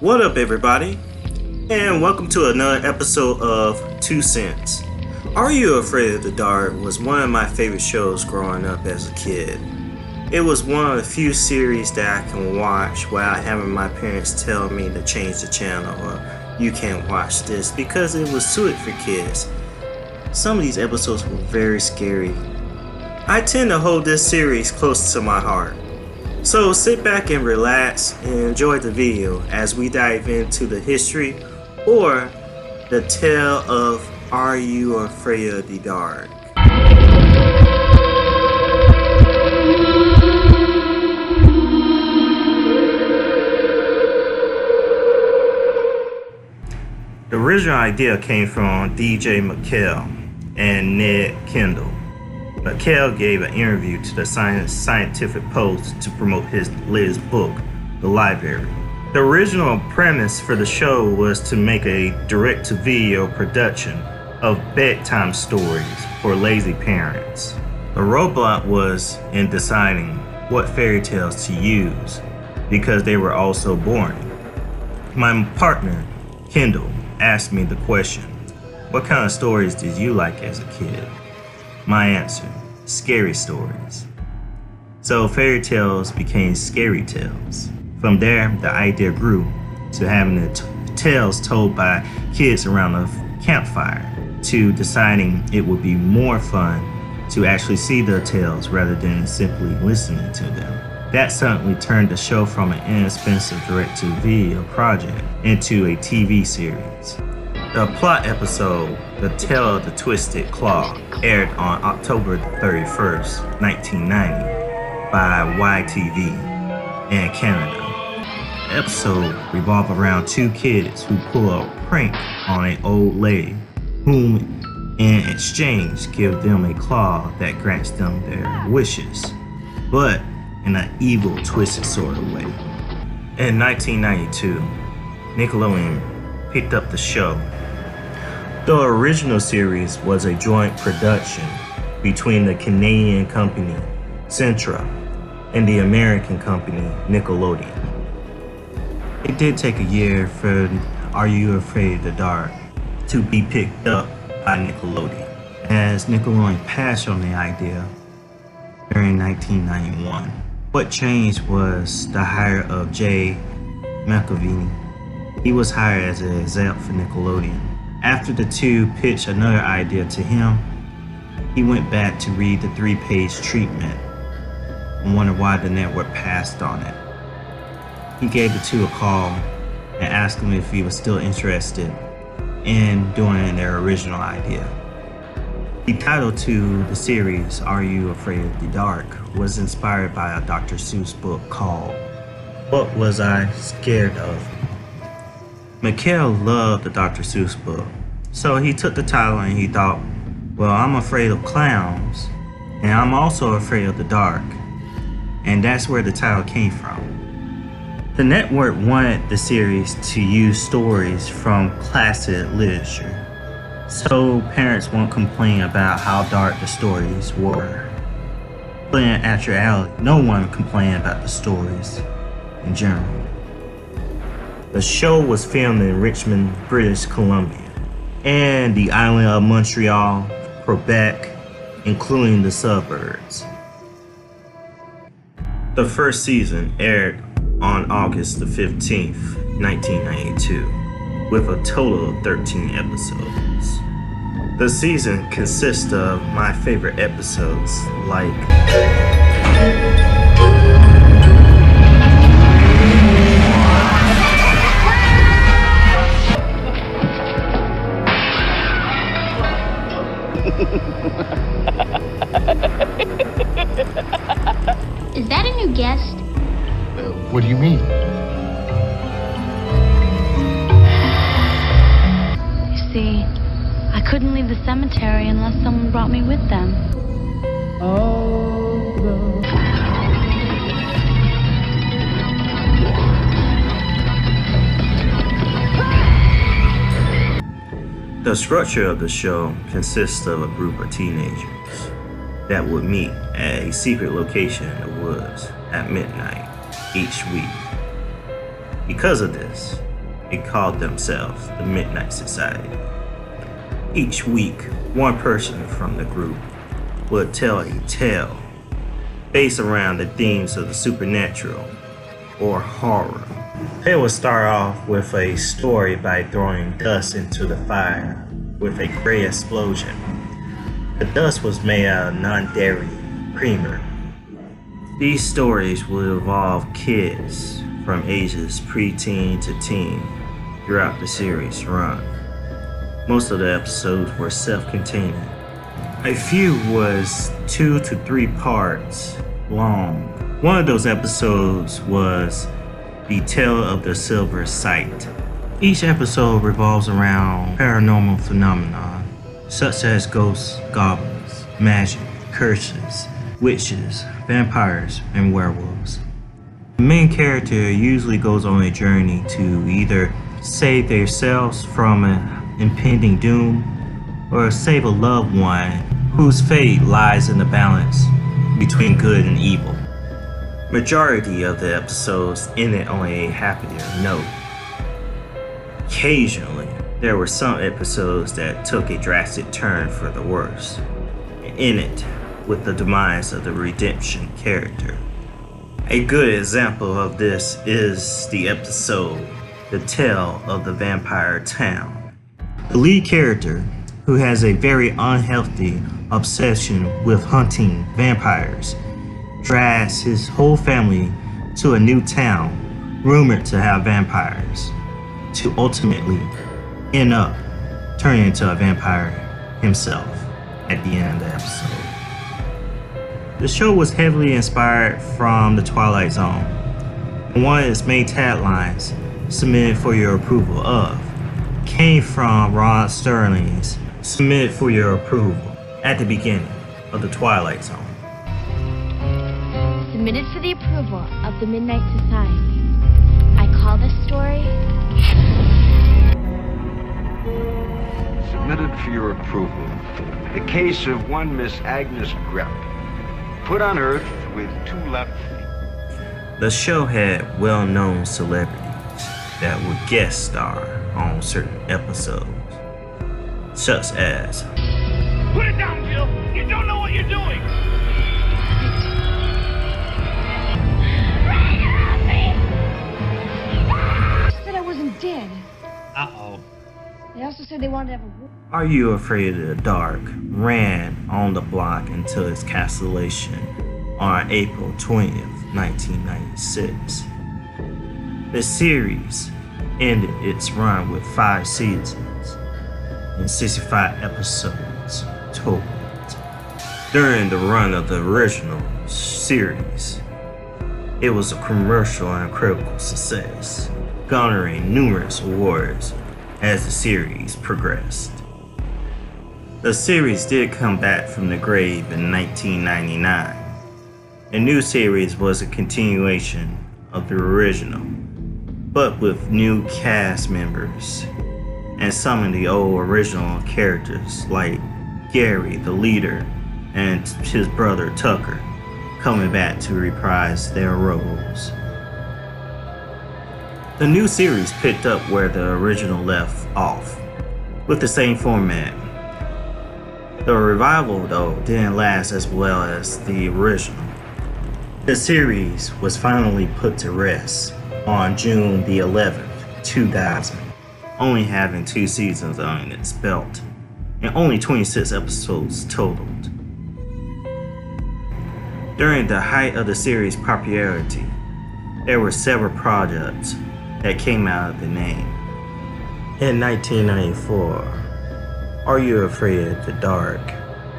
What up, everybody? And welcome to another episode of 2 Cents. Are You Afraid of the Dark was one of my favorite shows growing up as a kid. It was one of the few series that I can watch without having my parents tell me to change the channel or you can't watch this because it was suited for kids. Some of these episodes were very scary. I tend to hold this series close to my heart. So sit back and relax and enjoy the video as we dive into the history or the tale of Are You Afraid of the Dark? The original idea came from DJ McKell and Ned Kendall. McKell gave an interview to the Scientific Post to promote his latest book, The Library. The original premise for the show was to make a direct-to-video production of bedtime stories for lazy parents. The roadblock was in deciding what fairy tales to use because they were all so boring. My partner, Kendall, asked me the question, what kind of stories did you like as a kid? My answer, scary stories. So fairy tales became scary tales. From there, the idea grew to having the tales told by kids around a campfire, to deciding it would be more fun to actually see the tales rather than simply listening to them. That suddenly turned the show from an inexpensive direct-to-video project into a TV series. The plot episode, The Tale of the Twisted Claw, aired on October 31st, 1990 by YTV in Canada. The episode revolved around two kids who pull a prank on an old lady, whom in exchange give them a claw that grants them their wishes, but in an evil, twisted sort of way. In 1992, Nickelodeon picked up the show. The original series was a joint production between the Canadian company Centra and the American company Nickelodeon. It did take a year for Are You Afraid of the Dark to be picked up by Nickelodeon, as Nickelodeon passed on the idea during 1991. What changed was the hire of Jay McAvini. He was hired as an exec for Nickelodeon. After the two pitched another idea to him, he went back to read the 3-page treatment and wondered why the network passed on it. He gave the two a call and asked them if he was still interested in doing their original idea. The title to the series, Are You Afraid of the Dark, was inspired by a Dr. Seuss book called What Was I Scared Of? McKell loved the Dr. Seuss book, so he took the title and he thought, well, I'm afraid of clowns, and I'm also afraid of the dark, and that's where the title came from. The network wanted the series to use stories from classic literature, so parents won't complain about how dark the stories were. But in actuality, no one complained about the stories in general. The show was filmed in Richmond, British Columbia, and the island of Montreal, Quebec, including the suburbs. The first season aired on August the 15th, 1992, with a total of 13 episodes. The season consists of my favorite episodes like Is that a new guest? What do you mean? You see, I couldn't leave the cemetery unless someone brought me with them. The structure of the show consists of a group of teenagers that would meet at a secret location in the woods at midnight each week. Because of this, and called themselves the Midnight Society. Each week, one person from the group would tell a tale based around the themes of the supernatural or horror. They would start off with a story by throwing dust into the fire with a great explosion. The dust was made out of non-dairy creamer. These stories would involve kids from ages pre-teen to teen throughout the series run. Most of the episodes were self-contained. A few was 2 to 3 parts long. One of those episodes was The Tale of the Silver Sight. Each episode revolves around paranormal phenomena such as ghosts, goblins, magic, curses, witches, vampires, and werewolves. The main character usually goes on a journey to either save themselves from an impending doom or save a loved one whose fate lies in the balance between good and evil. Majority of the episodes ended on a happier note. Occasionally, there were some episodes that took a drastic turn for the worse, and ended with the demise of the redemption character. A good example of this is the episode The Tale of the Vampire Town. The lead character, who has a very unhealthy obsession with hunting vampires, drags his whole family to a new town rumored to have vampires, to ultimately end up turning into a vampire himself at the end of the episode. The show was heavily inspired from The Twilight Zone, and one of its main taglines, "Submitted for your approval of," came from Rod Sterling's "Submitted for your approval" at the beginning of The Twilight Zone. Submitted for the approval of the Midnight Society. I call this story Submitted for your approval, the case of one Miss Agnes Grepp, put on Earth with 2 left feet. The show had well-known celebrities that would guest star on certain episodes, such as Put it down, Jill! You don't know what you're doing! Said I wasn't dead. Uh-oh. They also said they wanted to have a war. Are You Afraid of the Dark ran on the block until its cancellation on April 20th, 1996. The series ended its run with 5 seasons and 65 episodes total. During the run of the original series, it was a commercial and critical success, garnering numerous awards as the series progressed. The series did come back from the grave in 1999. The new series was a continuation of the original, but with new cast members and some of the old original characters like Gary, the leader, and his brother Tucker coming back to reprise their roles. The new series picked up where the original left off, with the same format. The revival, though, didn't last as well as the original. The series was finally put to rest on June the 11th, 2000, only having 2 seasons on its belt and only 26 episodes totaled. During the height of the series' popularity, there were several projects that came out of the name. In 1994, Are You Afraid of the Dark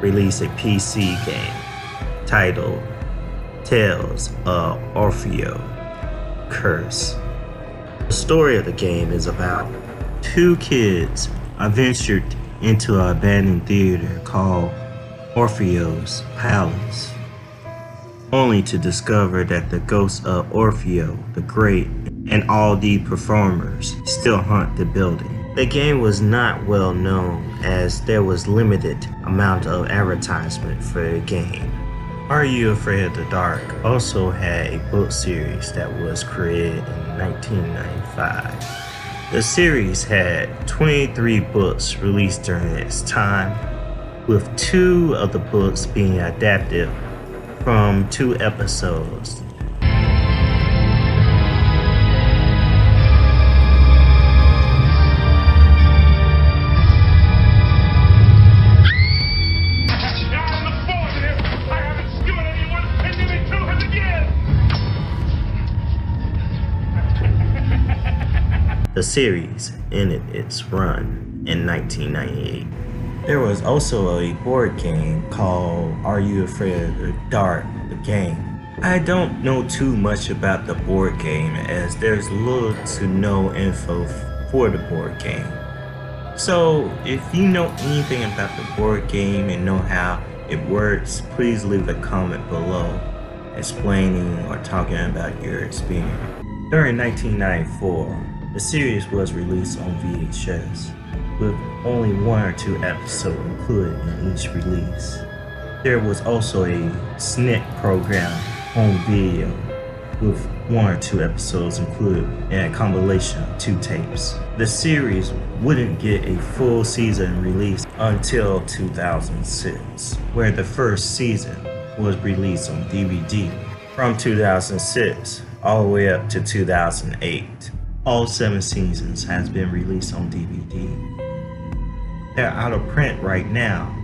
released a PC game titled Tales of Orfeo Curse. The story of the game is about 2 kids adventured into an abandoned theater called Orfeo's Palace, only to discover that the ghost of Orfeo the Great and all the performers still haunt the building. The game was not well known as there was limited amount of advertisement for the game. Are You Afraid of the Dark also had a book series that was created in 1995. The series had 23 books released during its time, with 2 of the books being adapted from 2 episodes. The series ended its run in 1998. There was also a board game called Are You Afraid of the Dark? The game. I don't know too much about the board game as there's little to no info for the board game. So if you know anything about the board game and know how it works, please leave a comment below explaining or talking about your experience. During 1994, the series was released on VHS, with only 1 or 2 episodes included in each release. There was also a SNIC program home video with 1 or 2 episodes included and a compilation of 2 tapes. The series wouldn't get a full season release until 2006, where the first season was released on DVD. From 2006 all the way up to 2008. All 7 seasons has been released on DVD. They're out of print right now,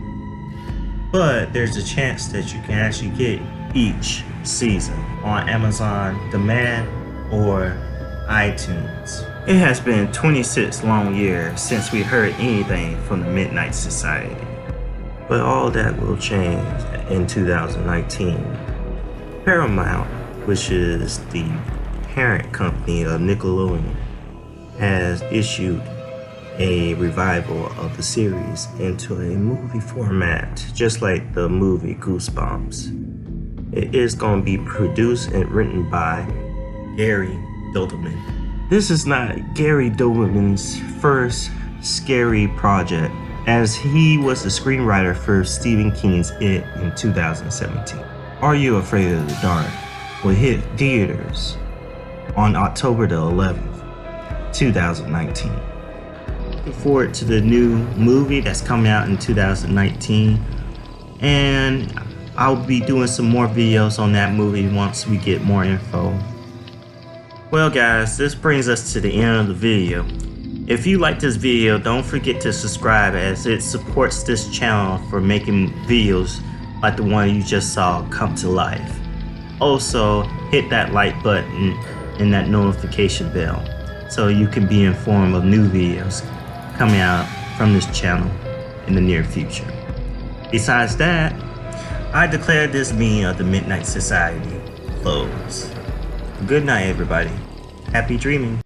but there's a chance that you can actually get each season on Amazon Demand or iTunes. It has been 26 long years since we heard anything from the Midnight Society, but all that will change in 2019. Paramount, which is the parent company of Nickelodeon, has issued a revival of the series into a movie format, just like the movie Goosebumps. It is going to be produced and written by Gary Doberman. This is not Gary Doberman's first scary project, as he was the screenwriter for Stephen King's It in 2017. Are You Afraid of the Dark will hit theaters on October the 11th, 2019. Looking forward to the new movie that's coming out in 2019, and I'll be doing some more videos on that movie once we get more info. Well guys, this brings us to the end of the video. If you like this video, don't forget to subscribe, as it supports this channel for making videos like the one you just saw come to life. Also, hit that like button and that notification bell so you can be informed of new videos coming out from this channel in the near future. Besides that, I declare this meeting of the Midnight Society closed. Good night, everybody. Happy dreaming.